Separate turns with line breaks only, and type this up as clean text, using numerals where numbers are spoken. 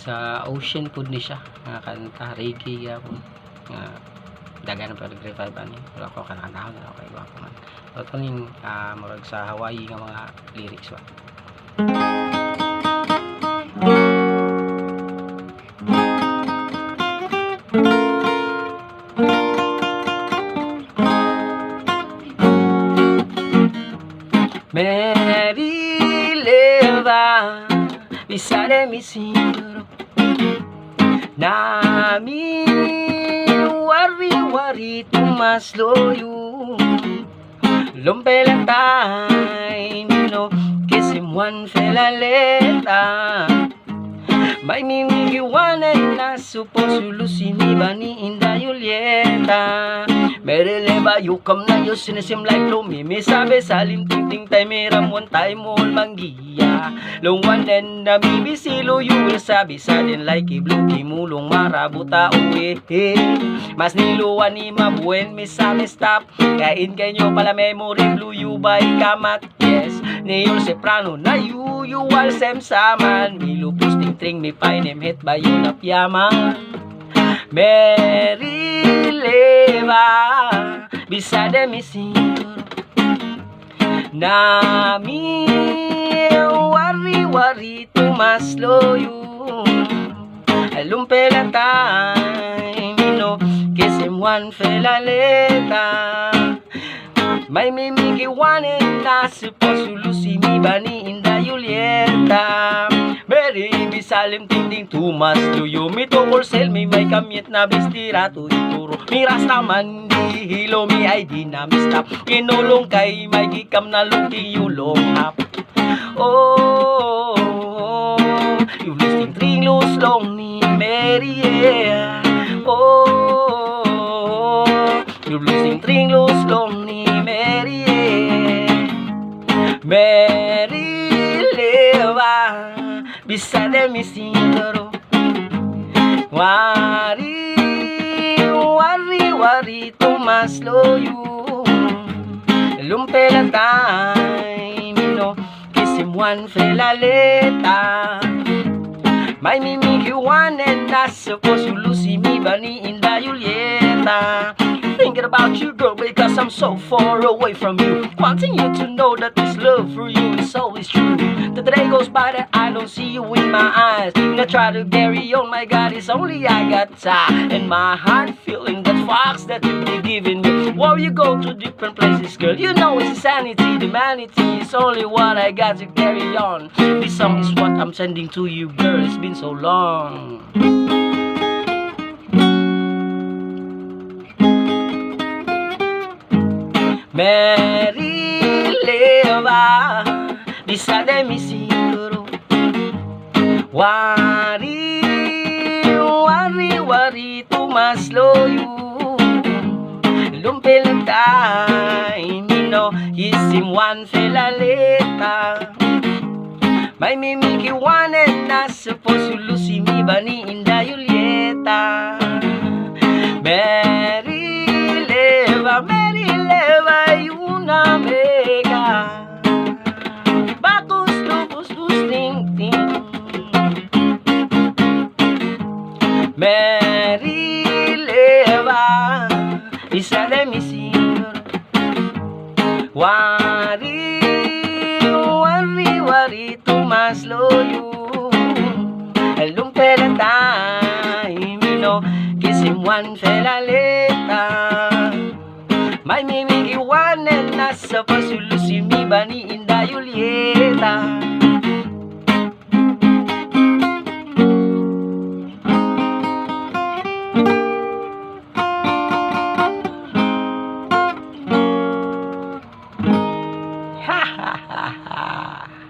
sa ocean food ni siya nga kanta reggae gyapon nga dagan pa revive ani wala ko kanahon na kay gwapo man ito ning murag sa Hawaii nga mga lyrics ba. Mary leva beside mi siguro nami wari-wari tumasloyo lumpelatay nino kisimuan felaleta may mimigiwanan na suposulu sinibani inda Julieta mereleba yukam na yo sinisim like lumimi sabi salim ting tay meram one time all manggiya lungwan den na bibisilo you will sabi sa din like blue kimulong marabuta uwi mas niluwan ni mabuen misami stop kain kanyo pala memory blue you by kamat yes Neil Soprano na usual sem saman milu posting tring mi painem hit by yun apyaman Mary leva beside mi siguro nami wari-wari tumasloyo lumpelatay mino kisimuan felaleta may mimigiwanen na suposulu sinibani inda Julieta Mary bisalim tinding tumas luyo mito wholesale may kamyet na bistira to ituro miras naman di hilo mi ay dinamista kinulong kay may gikam na luki yulong hap oh you listing tring loose long ni Mary yeah. Oh you listing tring loose long ni Mary yeah. Mary leva beside mi siguro wari-wari tumasloyo lumpelatay mino kisimuan felaleta may mimigiwanen na suposulu sinibani inda Julieta thinking about you girl because I'm so far away from you wanting you to know that this love for you is always true the day goes by that I don't see you in my eyes and I try to carry on my God it's only I got time and my heart feeling that fox that you be giving me while you go to different places girl you know it's insanity the humanity is only what I got to carry on this song is what I'm sending to you girl it's been so long Mary leva beside mi siguro wari-wari tumasloyo lumpelatay mino kisimuan felaleta may mimigiwanen na suposulu sinibani inda Julieta Mary leva yuna mega bakus lubus ting ting Mary leva beside mi siguro wari-wari tumasloyo lumpelatay mino kisimuan felaleta may mimigiwanen na suposulu sinibani inda Julieta